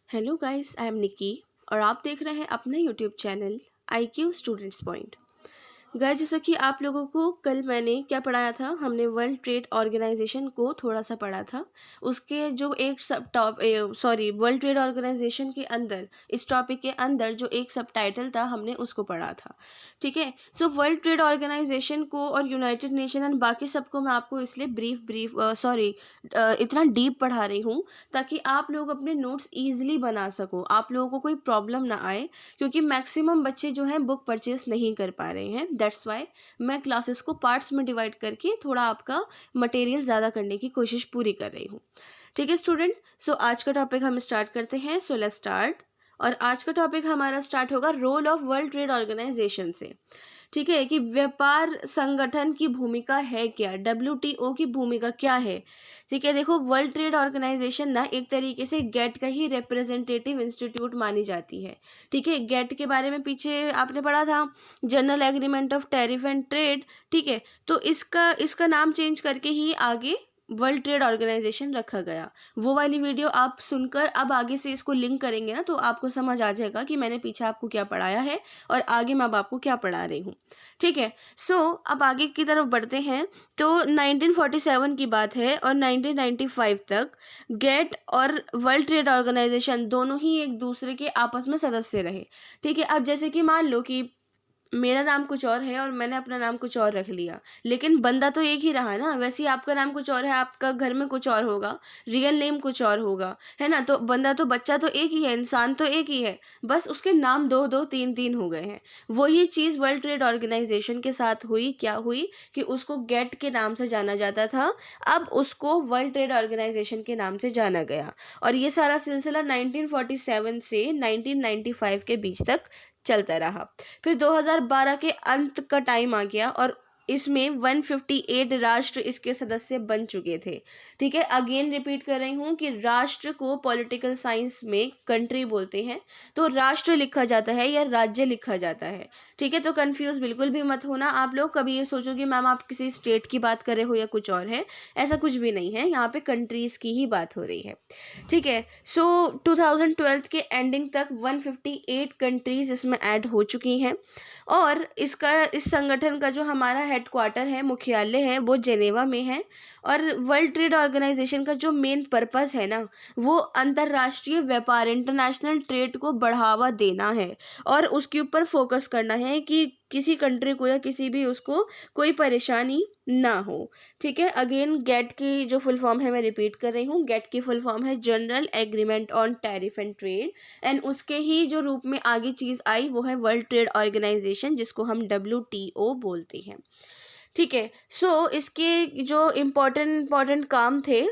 Hello guys, I am निकी और आप देख रहे हैं अपना YouTube channel IQ students point. Guys, जैसा कि आप लोगों को कल मैंने क्या पढ़ाया था, हमने वर्ल्ड ट्रेड ऑर्गेनाइजेशन को थोड़ा सा पढ़ा था। उसके जो एक वर्ल्ड ट्रेड ऑर्गेनाइजेशन के अंदर, इस टॉपिक के अंदर जो एक सब टाइटल था, हमने उसको पढ़ा था। ठीक है। सो वर्ल्ड ट्रेड ऑर्गेनाइजेशन को और यूनाइटेड नेशन एंड बाकी सबको मैं आपको इसलिए इतना डीप पढ़ा रही हूँ ताकि आप लोग अपने नोट्स ईजिली बना सको, आप लोगों को कोई प्रॉब्लम ना आए, क्योंकि मैक्सिमम बच्चे जो हैं बुक परचेस नहीं कर पा रहे हैं। दैट्स वाई मैं क्लासेस को पार्ट्स में डिवाइड करके थोड़ा आपका मटेरियल ज़्यादा करने की कोशिश पूरी कर रही हूँ। ठीक है स्टूडेंट, सो आज का टॉपिक हम स्टार्ट करते हैं। So let's start. और आज का टॉपिक हमारा स्टार्ट होगा role of world trade organisation से। ठीक है, कि व्यापार संगठन की भूमिका है क्या, WTO की भूमिका क्या है। ठीक है, देखो वर्ल्ड ट्रेड ऑर्गेनाइजेशन ना एक तरीके से गेट का ही रिप्रेजेंटेटिव इंस्टीट्यूट मानी जाती है। ठीक है, गेट के बारे में पीछे आपने पढ़ा था, general agreement of tariff and trade. ठीक है, तो इसका नाम चेंज करके ही आगे वर्ल्ड ट्रेड ऑर्गेनाइजेशन रखा गया। वो वाली वीडियो आप सुनकर अब आगे से इसको लिंक करेंगे ना, तो आपको समझ आ जाएगा कि मैंने पीछे आपको क्या पढ़ाया है और आगे मैं अब आपको क्या पढ़ा रही हूँ। ठीक है, सो अब आगे की तरफ बढ़ते हैं। तो 1947 की बात है और 1995 तक गेट और वर्ल्ड ट्रेड ऑर्गेनाइजेशन दोनों ही एक दूसरे के आपस में सदस्य रहे। ठीक है, अब जैसे कि मान लो कि मेरा नाम कुछ और है और मैंने अपना नाम कुछ और रख लिया, लेकिन बंदा तो एक ही रहा ना। वैसे ही आपका नाम कुछ और है, आपका घर में कुछ और होगा, रियल नेम कुछ और होगा, है ना। तो बंदा तो, बच्चा तो एक ही है, इंसान तो एक ही है, बस उसके नाम दो दो तीन तीन हो गए हैं। वही चीज़ वर्ल्ड ट्रेड ऑर्गेनाइजेशन के साथ हुई। क्या हुई कि उसको गेट के नाम से जाना जाता था, अब उसको वर्ल्ड ट्रेड ऑर्गेनाइजेशन के नाम से जाना गया। और ये सारा सिलसिला 1947 से 1995 के बीच तक चलता रहा। फिर 2012 के अंत का टाइम आ गया और इसमें 158 राष्ट्र इसके सदस्य बन चुके थे। ठीक है, अगेन रिपीट कर रही हूँ कि राष्ट्र को पॉलिटिकल साइंस में कंट्री बोलते हैं, तो राष्ट्र लिखा जाता है या राज्य लिखा जाता है। ठीक है, तो कंफ्यूज बिल्कुल भी मत होना आप लोग, कभी ये सोचो कि मैम आप किसी स्टेट की बात कर रहे हो या कुछ और है। ऐसा कुछ भी नहीं है, यहाँ पे कंट्रीज की ही बात हो रही है। ठीक है, सो 2012 के एंडिंग तक 158 कंट्रीज इसमें ऐड हो चुकी हैं। और इस संगठन का जो हमारा हेडक्वार्टर है, मुख्यालय है, वो जेनेवा में है। और वर्ल्ड ट्रेड ऑर्गेनाइजेशन का जो मेन पर्पस है ना, वो अंतर्राष्ट्रीय व्यापार, इंटरनेशनल ट्रेड को बढ़ावा देना है और उसके ऊपर फोकस करना है कि किसी कंट्री को या किसी भी उसको कोई परेशानी ना हो। ठीक है, अगेन गेट की जो फुल फॉर्म है मैं रिपीट कर रही हूँ। गेट की फुल फॉर्म है general agreement on tariff and trade, and उसके ही जो रूप में आगे चीज़ आई वो है वर्ल्ड ट्रेड ऑर्गेनाइजेशन, जिसको हम WTO बोलते हैं। ठीक है, सो इसके जो इम्पोर्टेंट काम थे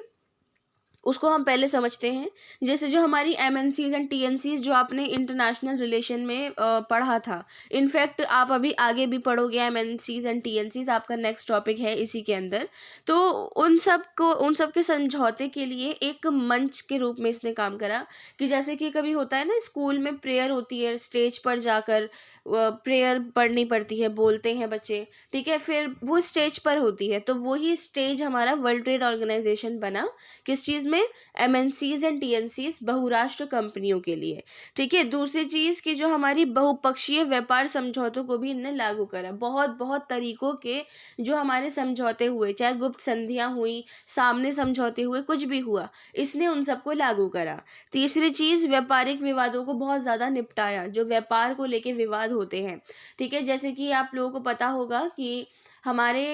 उसको हम पहले समझते हैं। जैसे जो हमारी MNCs एंड TNCs जो आपने इंटरनेशनल रिलेशन में पढ़ा था, इनफैक्ट आप अभी आगे भी पढ़ोगे MNCs एंड TNCs, आपका नेक्स्ट टॉपिक है इसी के अंदर। तो उन सब के समझौते के लिए एक मंच के रूप में इसने काम करा। कि जैसे कि कभी होता है ना, स्कूल में प्रेयर होती है, स्टेज पर जाकर प्रेयर पढ़नी पड़ती है, बोलते हैं बच्चे। ठीक है, फिर वो स्टेज पर होती है, तो वही स्टेज हमारा वर्ल्ड ट्रेड ऑर्गेनाइजेशन बना। किस चीज़ में? MNCs एंड TNCs, बहुराष्ट्र कंपनियों के लिए। ठीक है, दूसरी चीज़ कि जो हमारी बहुपक्षीय व्यापार समझौतों को भी इनने लागू करा। बहुत बहुत तरीकों के जो हमारे समझौते हुए, चाहे गुप्त संधियाँ हुई, सामने समझौते हुए, कुछ भी हुआ, इसने उन सबको लागू करा। तीसरी चीज़, व्यापारिक विवादों को बहुत ज़्यादा निपटाया, जो व्यापार को लेके विवाद होते हैं। ठीक है, जैसे कि आप लोगों को पता होगा कि हमारे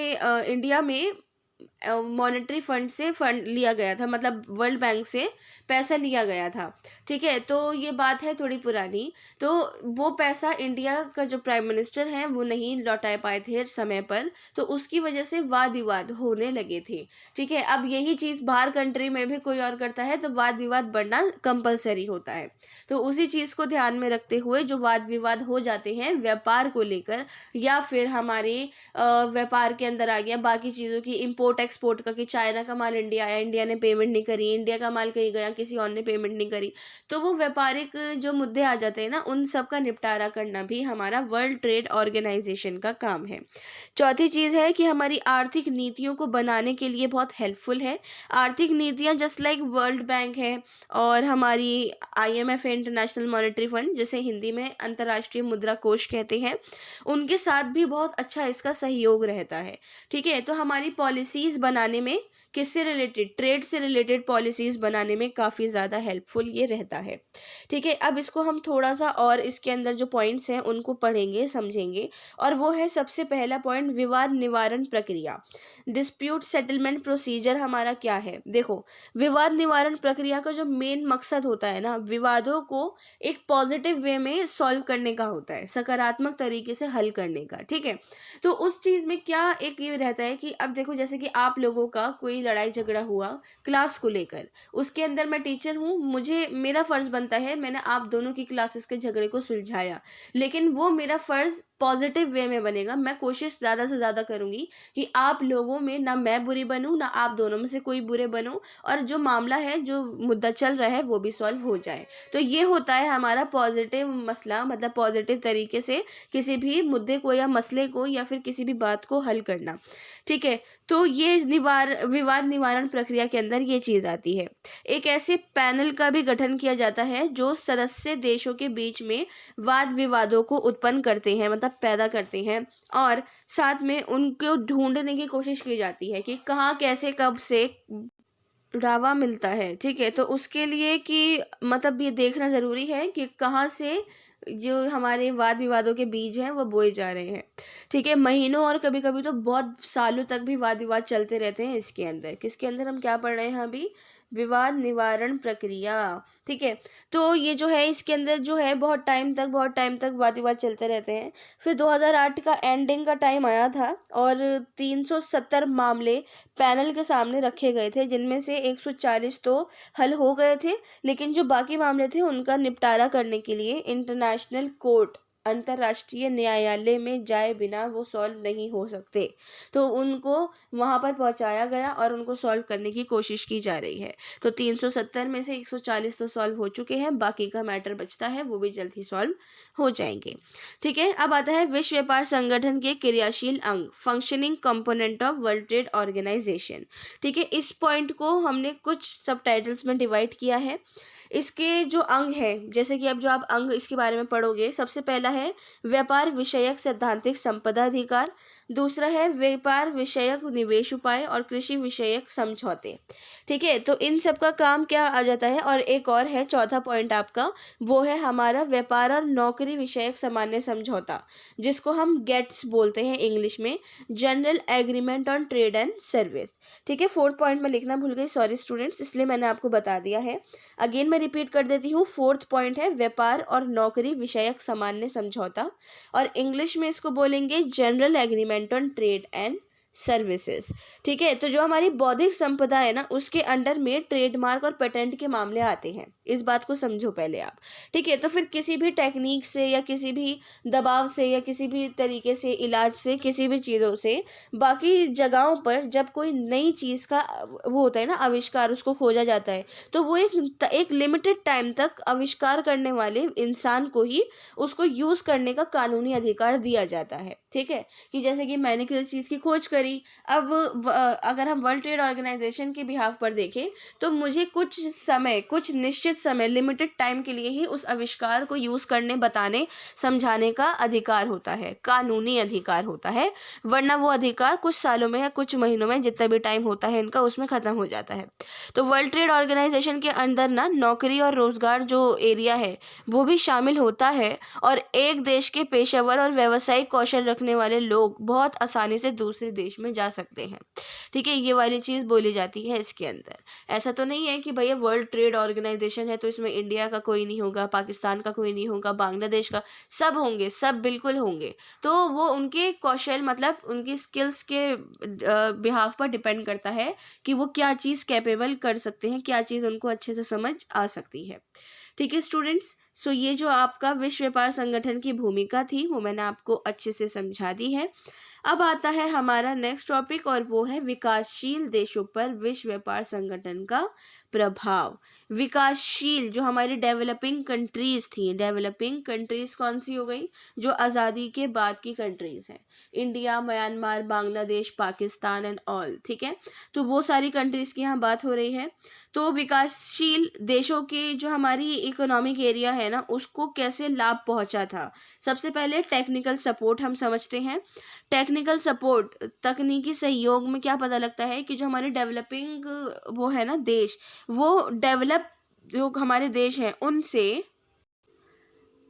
इंडिया में मॉनेटरी फंड से फंड लिया गया था, मतलब वर्ल्ड बैंक से पैसा लिया गया था। ठीक है, तो ये बात है थोड़ी पुरानी। तो वो पैसा इंडिया का जो प्राइम मिनिस्टर है वो नहीं लौटा पाए थे समय पर, तो उसकी वजह से वाद विवाद होने लगे थे। ठीक है, अब यही चीज़ बाहर कंट्री में भी कोई और करता है तो वाद विवाद बढ़ना कंपलसरी होता है। तो उसी चीज़ को ध्यान में रखते हुए जो वाद विवाद हो जाते हैं व्यापार को लेकर, या फिर हमारे व्यापार के अंदर आ गया बाकी चीज़ों की, इम्पोर्ट एक्सपोर्ट का, कि चाइना का माल इंडिया आया, इंडिया ने पेमेंट नहीं करी, इंडिया का माल कहीं गया, किसी और ने पेमेंट नहीं करी, तो वो व्यापारिक जो मुद्दे आ जाते हैं ना, उन सब का निपटारा करना भी हमारा वर्ल्ड ट्रेड ऑर्गेनाइजेशन का काम है। चौथी चीज़ है कि हमारी आर्थिक नीतियों को बनाने के लिए बहुत हेल्पफुल है। आर्थिक नीतियाँ जस्ट लाइक वर्ल्ड बैंक है और हमारी IMF है, इंटरनेशनल मॉनेटरी फंड, जिसे हिंदी में अंतर्राष्ट्रीय मुद्रा कोष कहते हैं, उनके साथ भी बहुत अच्छा इसका सहयोग रहता है। ठीक है, तो हमारी पॉलिसीज़ बनाने में किससे रिलेटेड, ट्रेड से रिलेटेड पॉलिसीज़ बनाने में काफ़ी ज़्यादा हेल्पफुल ये रहता है। ठीक है, अब इसको हम थोड़ा सा और इसके अंदर जो पॉइंट्स हैं उनको पढ़ेंगे, समझेंगे, और वो है सबसे पहला पॉइंट, विवाद निवारण प्रक्रिया। डिस्प्यूट सेटलमेंट प्रोसीजर हमारा क्या है? देखो, विवाद निवारण प्रक्रिया का जो मेन मकसद होता है ना, विवादों को एक पॉजिटिव वे में सॉल्व करने का होता है, सकारात्मक तरीके से हल करने का। ठीक है, तो उस चीज़ में क्या एक ये रहता है कि अब देखो, जैसे कि आप लोगों का कोई लड़ाई झगड़ा हुआ क्लास को लेकर, उसके अंदर मैं टीचर हूँ, मुझे मेरा फ़र्ज़ बनता है, मैंने आप दोनों की क्लासेस के झगड़े को सुलझाया, लेकिन वो मेरा फ़र्ज़ पॉजिटिव वे में बनेगा। मैं कोशिश ज़्यादा से ज़्यादा करूँगी कि आप लोगों में ना मैं बुरी बनूँ, ना आप दोनों में से कोई बुरे बनो, और जो मामला है, जो मुद्दा चल रहा है, वो भी सॉल्व हो जाए। तो ये होता है हमारा पॉजिटिव मसला, मतलब पॉजिटिव तरीके से किसी भी मुद्दे को या मसले को या फिर किसी भी बात को हल करना। ठीक है, तो ये विवाद निवारण प्रक्रिया के अंदर ये चीज़ आती है। एक ऐसे पैनल का भी गठन किया जाता है जो सदस्य देशों के बीच में वाद विवादों को उत्पन्न करते हैं, मतलब पैदा करते हैं, और साथ में उनको ढूंढने की कोशिश की जाती है कि कहाँ, कैसे, कब से बढ़ावा मिलता है। ठीक है, तो उसके लिए कि मतलब ये देखना ज़रूरी है कि कहाँ से जो हमारे वाद विवादों के बीज हैं वो बोए जा रहे हैं। ठीक है, महीनों और कभी कभी तो बहुत सालों तक भी वाद विवाद चलते रहते हैं। इसके अंदर, किसके अंदर हम क्या पढ़ रहे हैं अभी? विवाद निवारण प्रक्रिया। ठीक है, तो ये जो है इसके अंदर जो है बहुत टाइम तक वाद विवाद चलते रहते हैं। फिर 2008 का एंडिंग का टाइम आया था और 370 मामले पैनल के सामने रखे गए थे, जिनमें से 140 तो हल हो गए थे, लेकिन जो बाकी मामले थे उनका निपटारा करने के लिए इंटरनेशनल कोर्ट, अंतर्राष्ट्रीय न्यायालय में जाए बिना वो सॉल्व नहीं हो सकते, तो उनको वहाँ पर पहुँचाया गया और उनको सॉल्व करने की कोशिश की जा रही है। तो 370 में से 140 तो सॉल्व हो चुके हैं, बाकी का मैटर बचता है, वो भी जल्द ही सॉल्व हो जाएंगे। ठीक है, अब आता है विश्व व्यापार संगठन के क्रियाशील अंग, functioning component of world trade organisation. ठीक है, इस पॉइंट को हमने कुछ सबटाइटल्स में डिवाइड किया है। इसके जो अंग है, जैसे कि अब जो आप अंग इसके बारे में पढ़ोगे, सबसे पहला है व्यापार विषयक सैद्धांतिक संपदा अधिकार, दूसरा है व्यापार विषयक निवेश उपाय और कृषि विषयक समझौते। ठीक है, तो इन सब का काम क्या आ जाता है, और एक और है चौथा पॉइंट आपका, वो है हमारा व्यापार और नौकरी विषयक सामान्य समझौता, जिसको हम गेट्स बोलते हैं इंग्लिश में, general agreement on trade and service. ठीक है, फोर्थ पॉइंट में लिखना भूल गई, सॉरी स्टूडेंट्स, इसलिए मैंने आपको बता दिया है। अगेन मैं रिपीट कर देती हूँ, फोर्थ पॉइंट है व्यापार और नौकरी विषयक सामान्य समझौता, और इंग्लिश में इसको बोलेंगे general agreement on trade and services. ठीक है, तो जो हमारी बौद्धिक संपदा है ना, उसके अंडर में ट्रेडमार्क और पेटेंट के मामले आते हैं, इस बात को समझो पहले आप। ठीक है, तो फिर किसी भी टेक्निक से या किसी भी दबाव से या किसी भी तरीके से, इलाज से, किसी भी चीज़ों से, बाकी जगहों पर जब कोई नई चीज़ का वो होता है ना आविष्कार, उसको खोजा जाता है, तो वो एक लिमिटेड टाइम तक आविष्कार करने वाले इंसान को ही उसको यूज़ करने का कानूनी अधिकार दिया जाता है। ठीक है, कि जैसे कि मैंने किसी चीज़ की खोज करी, अब अगर हम वर्ल्ड ट्रेड ऑर्गेनाइजेशन के बिहाफ पर देखें, तो मुझे कुछ समय, कुछ निश्चित समय, लिमिटेड टाइम के लिए ही उस आविष्कार को यूज़ करने, बताने, समझाने का अधिकार होता है, कानूनी अधिकार होता है, वरना वो अधिकार कुछ सालों में या कुछ महीनों में, जितना भी टाइम होता है इनका, उसमें ख़त्म हो जाता है। तो वर्ल्ड ट्रेड ऑर्गेनाइजेशन के अंदर ना नौकरी और रोज़गार जो एरिया है वो भी शामिल होता है, और एक देश के पेशेवर और व्यावसायिक कौशल रखने वाले लोग बहुत आसानी से दूसरे देश में जा सकते हैं। ठीक है, ये वाली चीज़ बोली जाती है इसके अंदर। ऐसा तो नहीं है कि भैया वर्ल्ड ट्रेड ऑर्गेनाइजेशन है तो इसमें इंडिया का कोई नहीं होगा, पाकिस्तान का कोई नहीं होगा, बांग्लादेश का, सब होंगे, सब बिल्कुल होंगे। तो वो उनके कौशल, मतलब उनकी स्किल्स के बिहाफ पर डिपेंड करता है कि वो क्या चीज़ कैपेबल कर सकते हैं, क्या चीज़ उनको अच्छे से समझ आ सकती है। ठीक है स्टूडेंट्स, सो ये जो आपका विश्व व्यापार संगठन की भूमिका थी वो मैंने आपको अच्छे से समझा दी है। अब आता है हमारा नेक्स्ट टॉपिक और वो है विकासशील देशों पर विश्व व्यापार संगठन का प्रभाव। विकासशील जो हमारी डेवलपिंग कंट्रीज थी, डेवलपिंग कंट्रीज कौन सी हो गई, जो आज़ादी के बाद की कंट्रीज हैं, India, Myanmar, Bangladesh, Pakistan and all, ठीक है। तो वो सारी कंट्रीज की यहाँ बात हो रही है। तो विकासशील देशों के जो हमारी इकोनॉमिक एरिया है ना, उसको कैसे लाभ पहुंचा था। सबसे पहले टेक्निकल सपोर्ट हम समझते हैं। टेक्निकल सपोर्ट, तकनीकी सहयोग में क्या पता लगता है कि जो हमारे डेवलपिंग वो है ना देश, वो डेवलप जो हमारे देश हैं उनसे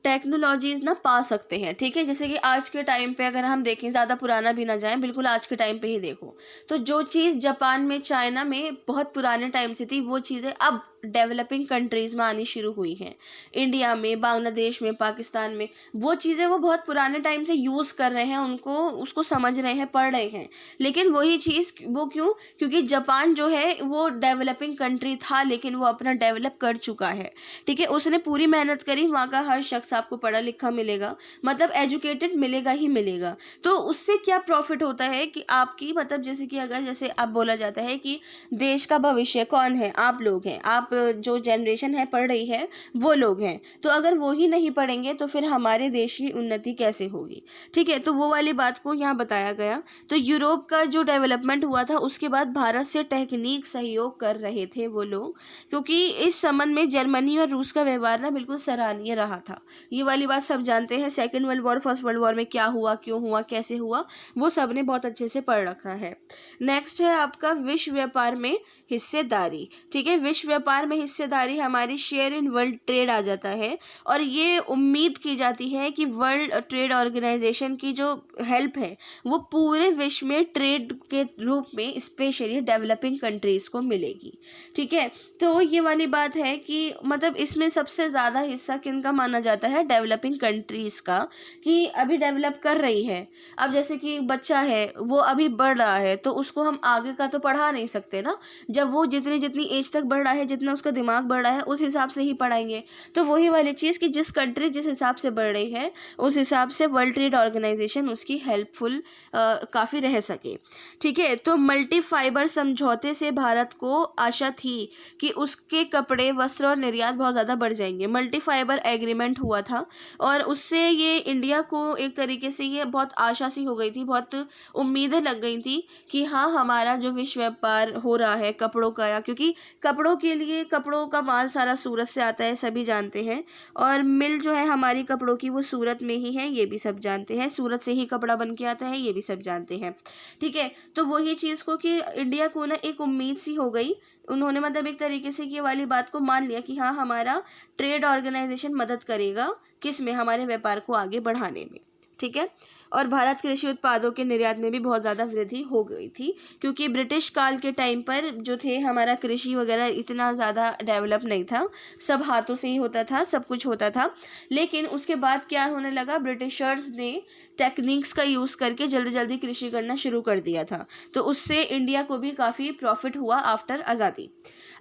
टेक्नोलॉजीज़ ना पा सकते हैं, ठीक है। जैसे कि आज के टाइम पे अगर हम देखें, ज़्यादा पुराना भी ना जाएं, बिल्कुल आज के टाइम पे ही देखो, तो जो चीज़ जापान में, चाइना में बहुत पुराने टाइम से थी, वो चीज़ें अब डेवलपिंग कंट्रीज़ में आनी शुरू हुई हैं। इंडिया में, बांग्लादेश में, पाकिस्तान में वो चीज़ें वो बहुत पुराने टाइम से यूज़ कर रहे हैं, उनको उसको समझ रहे हैं, पढ़ रहे हैं। लेकिन वही चीज़ वो क्यों, क्योंकि जापान जो है वो डेवलपिंग कंट्री था, लेकिन वो अपना डेवलप कर चुका है, ठीक है। उसने पूरी मेहनत करी, वहाँ का हर शख्स आपको पढ़ा लिखा मिलेगा, मतलब एजुकेटेड मिलेगा ही मिलेगा। तो उससे क्या प्रॉफिट होता है कि आपकी, मतलब जैसे कि अगर जैसे अब बोला जाता है कि देश का भविष्य कौन है, आप लोग हैं, आप जो जनरेशन है पढ़ रही है वो लोग हैं। तो अगर वो ही नहीं पढ़ेंगे तो फिर हमारे देश की उन्नति कैसे होगी, ठीक है। तो वो वाली बात को यहाँ बताया गया। तो यूरोप का जो डेवलपमेंट हुआ था, उसके बाद भारत से टेक्निक सहयोग कर रहे थे वो लोग, क्योंकि इस संबंध में जर्मनी और रूस का व्यवहार ना बिल्कुल सराहनीय रहा था। ये वाली बात सब जानते हैं। Second world war, first world war में क्या हुआ, क्यों हुआ, कैसे हुआ, वो सब ने बहुत अच्छे से पढ़ रखा है। नेक्स्ट है आपका विश्व व्यापार में हिस्सेदारी, ठीक है। विश्व व्यापार में हिस्सेदारी हमारी शेयर इन वर्ल्ड ट्रेड आ जाता है, और ये उम्मीद की जाती है कि वर्ल्ड ट्रेड ऑर्गेनाइजेशन की जो हेल्प है वो पूरे विश्व में ट्रेड के रूप में स्पेशली डेवलपिंग कंट्रीज़ को मिलेगी, ठीक है। तो ये वाली बात है कि मतलब इसमें सबसे ज़्यादा हिस्सा किनका माना जाता है, डेवलपिंग कंट्रीज़ का, कि अभी डेवलप कर रही है। अब जैसे कि बच्चा है वो अभी बढ़ रहा है, तो उसको हम आगे का तो पढ़ा नहीं सकते ना। जब वो जितनी एज तक बढ़ रहा है, जितना उसका दिमाग बढ़ रहा है, उस हिसाब से ही पढ़ाएंगे। तो वही वाली चीज़ कि जिस कंट्री जिस हिसाब से बढ़ रही है, उस हिसाब से वर्ल्ड ट्रेड ऑर्गेनाइजेशन उसकी हेल्पफुल काफ़ी रह सके, ठीक है। तो मल्टी फाइबर समझौते से भारत को आशा थी कि उसके कपड़े, वस्त्र और निर्यात बहुत ज़्यादा बढ़ जाएंगे। मल्टी फाइबर एग्रीमेंट हुआ था, और उससे ये इंडिया को एक तरीके से ये बहुत आशा सी हो गई थी, बहुत उम्मीदें लग गई थी कि हाँ, हमारा जो विश्व व्यापार हो रहा है कपड़ों का, या क्योंकि कपड़ों के लिए, कपड़ों का माल सारा सूरत से आता है, सभी जानते हैं, और मिल जो है हमारी कपड़ों की वो सूरत में ही है, ये भी सब जानते हैं। सूरत से ही कपड़ा बन के आता है, ये भी सब जानते हैं, ठीक है। तो वही चीज़ को कि इंडिया को ना एक उम्मीद सी हो गई, उन्होंने मतलब एक तरीके से ये वाली बात को मान लिया कि हाँ, हमारा ट्रेड ऑर्गेनाइजेशन मदद करेगा किस में, हमारे व्यापार को आगे बढ़ाने में, ठीक है। और भारत कृषि उत्पादों के निर्यात में भी बहुत ज़्यादा वृद्धि हो गई थी, क्योंकि ब्रिटिश काल के टाइम पर जो थे हमारा कृषि वगैरह इतना ज़्यादा डेवलप नहीं था, सब हाथों से ही होता था, सब कुछ होता था। लेकिन उसके बाद क्या होने लगा, ब्रिटिशर्स ने टेक्निक्स का यूज़ करके जल्दी जल्दी कृषि करना शुरू कर दिया था, तो उससे इंडिया को भी काफ़ी प्रॉफिट हुआ आफ्टर आज़ादी।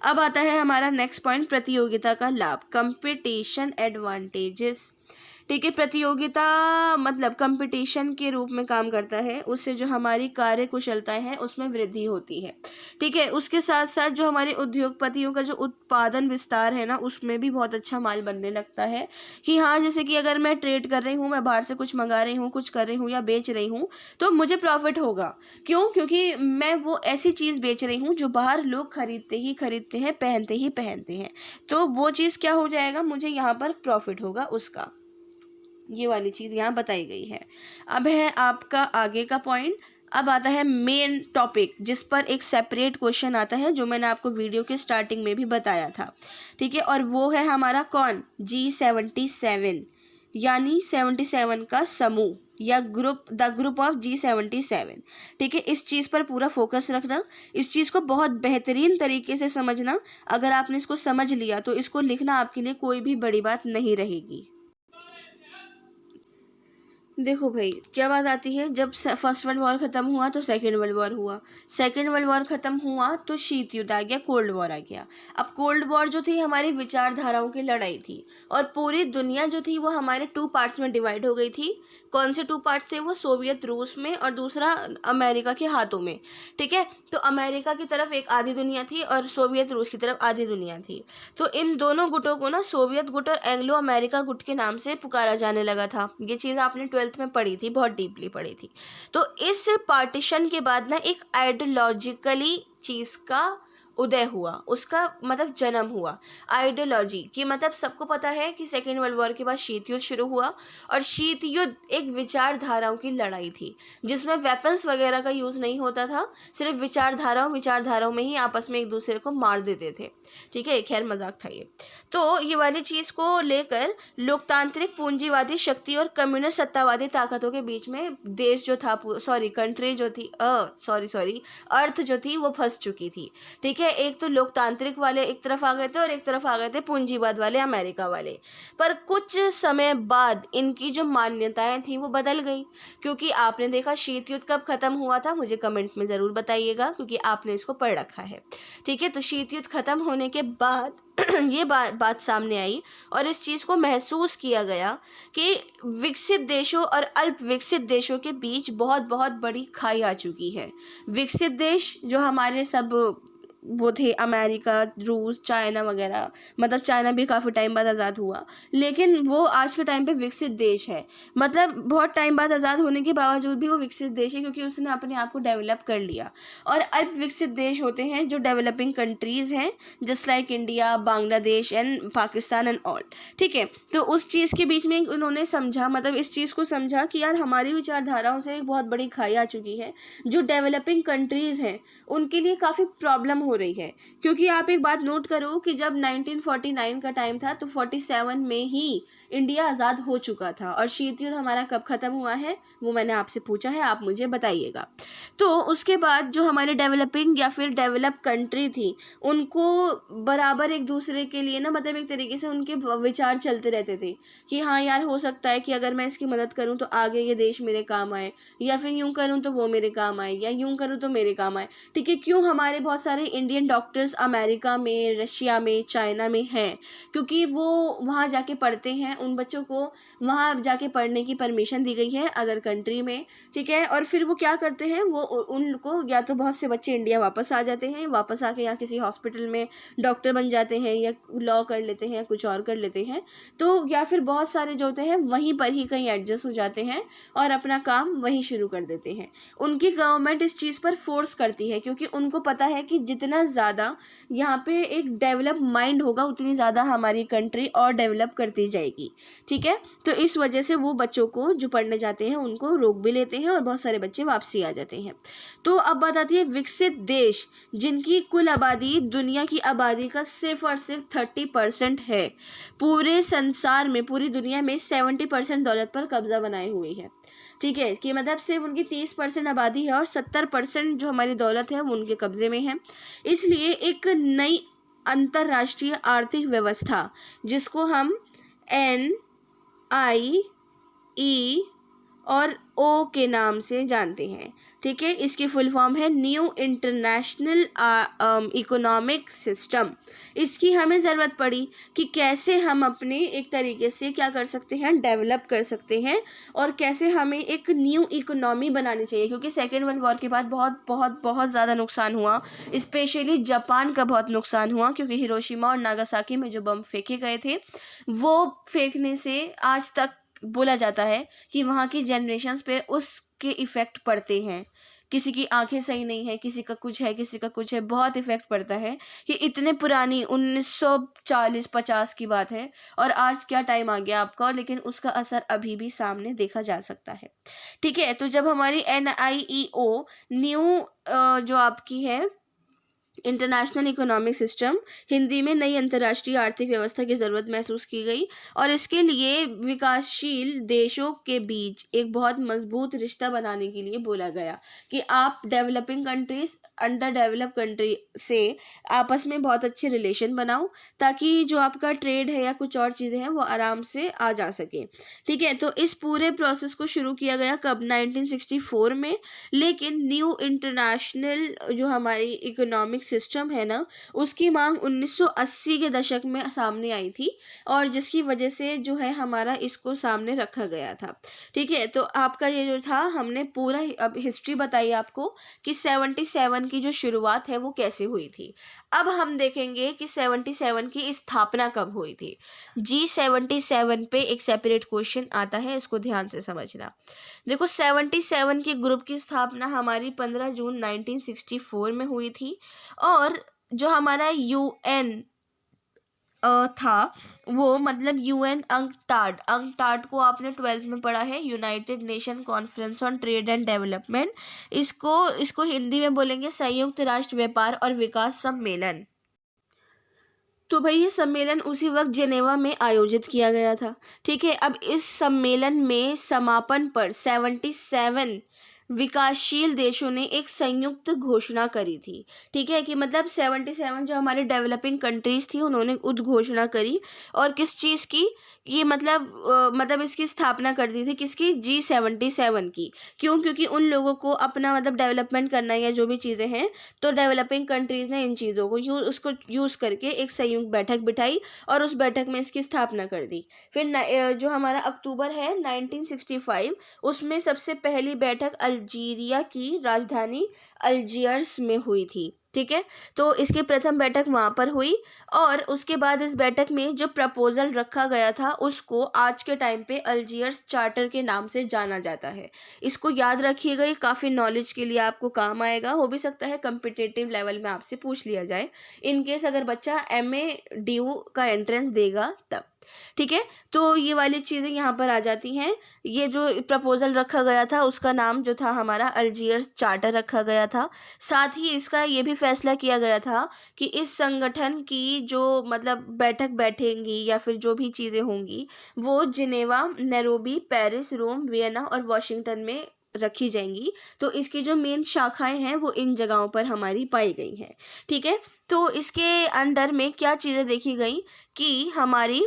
अब आता है हमारा नेक्स्ट पॉइंट, प्रतियोगिता का लाभ, कंपटीशन एडवांटेजेस, ठीक है। प्रतियोगिता मतलब कंपटीशन के रूप में काम करता है, उससे जो हमारी कार्य कुशलता है उसमें वृद्धि होती है, ठीक है। उसके साथ साथ जो हमारे उद्योगपतियों का जो उत्पादन विस्तार है ना, उसमें भी बहुत अच्छा माल बनने लगता है कि हाँ, जैसे कि अगर मैं ट्रेड कर रही हूँ, मैं बाहर से कुछ मंगा रही हूँ, कुछ कर रही हूँ या बेच रही हूँ, तो मुझे प्रॉफिट होगा। क्यों? क्योंकि मैं वो ऐसी चीज़ बेच रही हूँ जो बाहर लोग खरीदते हैं, पहनते हैं, तो वो चीज़ क्या हो जाएगा, मुझे यहाँ पर प्रॉफिट होगा उसका। ये वाली चीज़ यहाँ बताई गई है। अब है आपका आगे का पॉइंट। अब आता है मेन टॉपिक, जिस पर एक सेपरेट क्वेश्चन आता है, जो मैंने आपको वीडियो के स्टार्टिंग में भी बताया था, ठीक है। और वो है हमारा कौन, G77, यानी 77 का समूह या group, the group of G77, ठीक है। इस चीज़ पर पूरा फोकस रखना, इस चीज़ को बहुत बेहतरीन तरीके से समझना। अगर आपने इसको समझ लिया तो इसको लिखना आपके लिए कोई भी बड़ी बात नहीं रहेगी। देखो भाई, क्या बात आती है, जब फर्स्ट वर्ल्ड वॉर ख़त्म हुआ तो सेकेंड वर्ल्ड वॉर हुआ, सेकेंड वर्ल्ड वॉर ख़त्म हुआ तो शीत युद्ध आ गया, कोल्ड वॉर आ गया। अब कोल्ड वॉर जो थी हमारी विचारधाराओं की लड़ाई थी, और पूरी दुनिया जो थी वो हमारे 2 पार्ट्स में डिवाइड हो गई थी। कौन से 2 पार्ट्स थे वो? सोवियत रूस में और दूसरा अमेरिका के हाथों में, ठीक है। तो अमेरिका की तरफ एक आधी दुनिया थी और सोवियत रूस की तरफ आधी दुनिया थी। तो इन दोनों गुटों को ना सोवियत गुट और एंग्लो अमेरिका गुट के नाम से पुकारा जाने लगा था। ये चीज़ आपने 12th में पढ़ी थी, बहुत डीपली पढ़ी थी। तो इस पार्टीशन के बाद ना एक आइडियोलॉजिकली चीज़ का उदय हुआ, उसका मतलब जन्म हुआ। आइडियोलॉजी कि मतलब सबको पता है कि सेकेंड वर्ल्ड वॉर के बाद शीत युद्ध शुरू हुआ, और शीत युद्ध एक विचारधाराओं की लड़ाई थी जिसमें वेपन्स वगैरह का यूज़ नहीं होता था, सिर्फ विचारधाराओं में ही आपस में एक दूसरे को मार देते थे, ठीक है। खैर मजाक था ये। तो ये वाली चीज़ को लेकर लोकतांत्रिक पूंजीवादी शक्ति और कम्युनिस्ट सत्तावादी ताकतों के बीच में देश जो था, कंट्री जो थी, अर्थ जो थी वो फंस चुकी थी, ठीक है। एक तो लोकतांत्रिक वाले एक तरफ आ गए थे और एक तरफ आ गए थे पूंजीवाद वाले, अमेरिका वाले। पर कुछ समय बाद इनकी जो मान्यताएं थी वो बदल गई, क्योंकि आपने देखा शीत युद्ध कब खत्म हुआ था, मुझे कमेंट में ज़रूर बताइएगा, क्योंकि आपने इसको पढ़ रखा है, ठीक है। तो शीत युद्ध खत्म होने के बाद ये बात सामने आई और इस चीज़ को महसूस किया गया कि विकसित देशों और अल्प विकसित देशों के बीच बहुत बहुत बड़ी खाई आ चुकी है। विकसित देश जो हमारे सब वो थे, अमेरिका, रूस, चाइना वगैरह, मतलब चाइना भी काफ़ी टाइम बाद आज़ाद हुआ, लेकिन वो आज के टाइम पे विकसित देश है। मतलब बहुत टाइम बाद आज़ाद होने के बावजूद भी वो विकसित देश है, क्योंकि उसने अपने आप को डेवलप कर लिया। और अल्प विकसित देश होते हैं जो डेवलपिंग कंट्रीज़ हैं, just like India, Bangladesh and Pakistan and all, ठीक है। तो उस चीज़ के बीच में उन्होंने समझा, मतलब इस चीज़ को समझा कि यार हमारी विचारधाराओं से एक बहुत बड़ी खाई आ चुकी है, जो डेवलपिंग कंट्रीज़ हैं उनके लिए काफ़ी प्रॉब्लम हो रही है। क्योंकि आप एक बात नोट करो कि जब 1949 का टाइम था तो 47 में ही इंडिया आज़ाद हो चुका था, और शीत युद्ध हमारा कब ख़त्म हुआ है वो मैंने आपसे पूछा है, आप मुझे बताइएगा। तो उसके बाद जो हमारे डेवलपिंग या फिर डेवलप कंट्री थी, उनको बराबर एक दूसरे के लिए ना, मतलब एक तरीके से उनके विचार चलते रहते थे कि हाँ यार हो सकता है कि अगर मैं इसकी मदद करूँ तो आगे ये देश मेरे काम आए, या फिर यूँ करूँ तो वो मेरे काम आए, या यूँ करूँ तो मेरे काम आए, ठीक है। क्यों हमारे बहुत सारे इंडियन डॉक्टर्स अमेरिका में, रशिया में, चाइना में हैं? क्योंकि वो वहाँ जाके पढ़ते हैं, उन बच्चों को वहाँ जाके पढ़ने की परमिशन दी गई है अदर कंट्री में, ठीक है। और फिर वो क्या करते हैं, वो उनको या तो बहुत से बच्चे इंडिया वापस आ जाते हैं, वापस आके यहाँ किसी हॉस्पिटल में डॉक्टर बन जाते हैं, या लॉ कर लेते हैं, या कुछ और कर लेते हैं। तो या फिर बहुत सारे जो होते हैं वहीं पर ही कहीं एडजस्ट हो जाते हैं और अपना काम वहीं शुरू कर देते हैं। उनकी गवर्नमेंट इस चीज़ पर फोर्स करती है, क्योंकि उनको पता है कि जितना ज़्यादा यहाँ पे एक डेवलप माइंड होगा उतनी ज़्यादा हमारी कंट्री और डेवलप करती जाएगी, ठीक है। तो इस वजह से वो बच्चों को जो पढ़ने जाते हैं उनको रोक भी लेते हैं और बहुत सारे बच्चे वापसी आ जाते हैं। तो अब बात आती है विकसित देश, जिनकी कुल आबादी दुनिया की आबादी का सिर्फ और सिर्फ 30% है। पूरे संसार में, पूरी दुनिया में 70% दौलत पर कब्जा बनाए हुए है, ठीक है। कि मतलब सिर्फ उनकी 30% आबादी है और 70% जो हमारी दौलत है वो उनके कब्जे में है। इसलिए एक नई अंतर्राष्ट्रीय आर्थिक व्यवस्था, जिसको हम NIE और O के नाम से जानते हैं, ठीक है। इसकी फुल फॉर्म है न्यू इंटरनेशनल इकोनॉमिक सिस्टम। इसकी हमें ज़रूरत पड़ी कि कैसे हम अपने एक तरीके से क्या कर सकते हैं, डेवलप कर सकते हैं, और कैसे हमें एक न्यू इकोनॉमी बनानी चाहिए। क्योंकि सेकेंड वर्ल्ड वॉर के बाद बहुत बहुत बहुत ज़्यादा नुकसान हुआ, स्पेशली जापान का बहुत नुकसान हुआ, क्योंकि हिरोशिमा और नागासाकी में जो बम फेंके गए थे वो फेंकने से आज तक बोला जाता है कि वहाँ की जनरेशन्स पे उसके इफ़ेक्ट पड़ते हैं। किसी की आंखें सही नहीं है, किसी का कुछ है, किसी का कुछ है, बहुत इफ़ेक्ट पड़ता है। कि इतने पुरानी 1940-50 की बात है और आज क्या टाइम आ गया आपका, लेकिन उसका असर अभी भी सामने देखा जा सकता है, ठीक है। तो जब हमारी NIEO न्यू जो आपकी है इंटरनेशनल इकोनॉमिक सिस्टम, हिंदी में नई अंतर्राष्ट्रीय आर्थिक व्यवस्था की ज़रूरत महसूस की गई, और इसके लिए विकासशील देशों के बीच एक बहुत मजबूत रिश्ता बनाने के लिए बोला गया कि आप developing countries under develop country से आपस में बहुत अच्छे रिलेशन बनाओ, ताकि जो आपका ट्रेड है या कुछ और चीज़ें हैं वो आराम से आ जा सके, ठीक है। तो इस पूरे प्रोसेस को शुरू किया गया कब, 1964 में। लेकिन न्यू इंटरनेशनल जो हमारी इकोनॉमिक सिस्टम है ना, उसकी मांग 1980 के दशक में सामने आई थी और जिसकी वजह से जो है हमारा इसको सामने रखा गया था। ठीक है, तो आपका ये जो था हमने पूरा अब हिस्ट्री बताई आपको कि 77 की जो शुरुआत है वो कैसे हुई थी। अब हम देखेंगे कि 77 की स्थापना कब हुई थी। G77 पे एक सेपरेट क्वेश्चन आता है, इसको ध्यान से समझना। देखो 77 के ग्रुप की स्थापना हमारी 15 जून 1964 में हुई थी और जो हमारा UN था वो मतलब UN अंकटाड को आपने 12th में पढ़ा है, United Nation conference on trade and development. इसको हिंदी में बोलेंगे संयुक्त राष्ट्र व्यापार और विकास सम्मेलन। तो भाई ये सम्मेलन उसी वक्त जेनेवा में आयोजित किया गया था। ठीक है, अब इस सम्मेलन में समापन पर 77 विकासशील देशों ने एक संयुक्त घोषणा करी थी। ठीक है, कि मतलब 77 जो हमारे डेवलपिंग कंट्रीज थी उन्होंने उद्घोषणा करी और किस चीज़ की, ये मतलब इसकी स्थापना कर दी थी किसकी, G77 की। क्यों? क्योंकि उन लोगों को अपना मतलब डेवलपमेंट करना है या जो भी चीज़ें हैं, तो डेवलपिंग कंट्रीज़ ने इन चीज़ों को उसको यूज़ करके एक संयुक्त बैठक बिठाई और उस बैठक में इसकी स्थापना कर दी। फिर जो हमारा अक्टूबर है 1965, उसमें सबसे पहली बैठक अल्जीरिया की राजधानी अल्जियर्स में हुई थी। ठीक है, तो इसकी प्रथम बैठक वहाँ पर हुई और उसके बाद इस बैठक में जो प्रपोजल रखा गया था उसको आज के टाइम पे अल्जियर्स चार्टर के नाम से जाना जाता है। इसको याद रखिएगा, ये काफ़ी नॉलेज के लिए आपको काम आएगा। हो भी सकता है कम्पिटिटिव लेवल में आपसे पूछ लिया जाए, इन केस अगर बच्चा MA DU का एंट्रेंस देगा तब। ठीक है, तो ये वाली चीज़ें यहाँ पर आ जाती हैं। ये जो प्रपोजल रखा गया था उसका नाम जो था हमारा अल्जियर्स चार्टर रखा गया था। साथ ही इसका ये भी फैसला किया गया था कि इस संगठन की जो मतलब बैठक बैठेंगी या फिर जो भी चीज़ें होंगी वो जिनेवा, नैरोबी, पेरिस, रोम, वियना और वाशिंगटन में रखी जाएंगी। तो इसकी जो मेन शाखाएं हैं वो इन जगहों पर हमारी पाई गई हैं। ठीक है, तो इसके अंदर में क्या चीज़ें देखी गई कि हमारी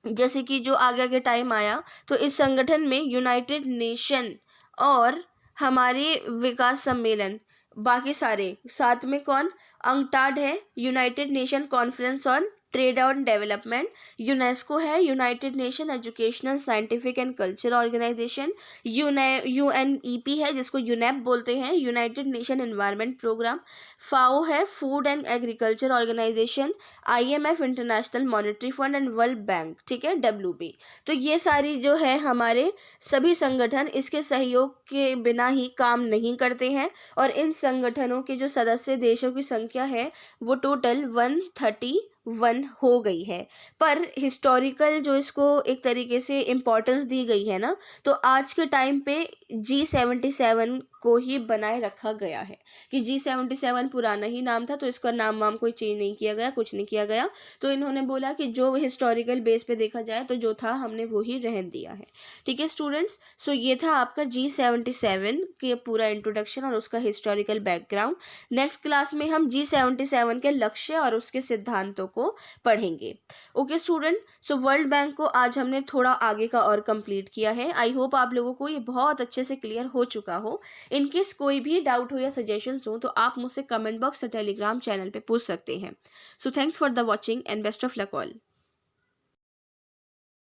जैसे कि जो आगे आगे टाइम आया तो इस संगठन में यूनाइटेड नेशन और हमारे विकास सम्मेलन, बाकी सारे साथ में कौन, अंकटाड है, United Nation conference on trade and development, UNESCO है, United Nation educational scientific and culture organization, UNEP है जिसको यूनेप बोलते हैं, United Nation environment programme, FAO है, food and agriculture organization, IMF international monetary fund and world bank. ठीक है, WB। तो ये सारी जो है हमारे सभी संगठन इसके सहयोग के बिना ही काम नहीं करते हैं और इन संगठनों के जो सदस्य देशों की संख्या है वो टोटल 131 हो गई है। पर हिस्टोरिकल जो इसको एक तरीके से इम्पोर्टेंस दी गई है ना, तो आज के टाइम पे G77 को ही बनाए रखा गया है कि G77 पुराना ही नाम था तो इसका नाम वाम कोई चेंज नहीं किया गया, कुछ नहीं किया गया। तो इन्होंने बोला कि जो हिस्टोरिकल बेस पे देखा जाए तो जो था हमने वो ही रहन दिया है। ठीक है स्टूडेंट्स, सो ये था आपका G77 के पूरा इंट्रोडक्शन और उसका हिस्टोरिकल बैकग्राउंड। नेक्स्ट क्लास में हम G77 के लक्ष्य और उसके सिद्धांतों को पढ़ेंगे। Okay student, so world bank को आज हमने थोड़ा आगे का और कंप्लीट किया है। आई होप आप लोगों को ये बहुत अच्छे से क्लियर हो चुका हो। इनकेस कोई भी डाउट हो या सजेशंस हो तो आप मुझसे कमेंट बॉक्स या टेलीग्राम चैनल पे पूछ सकते हैं। So thanks for the watching and best of luck all.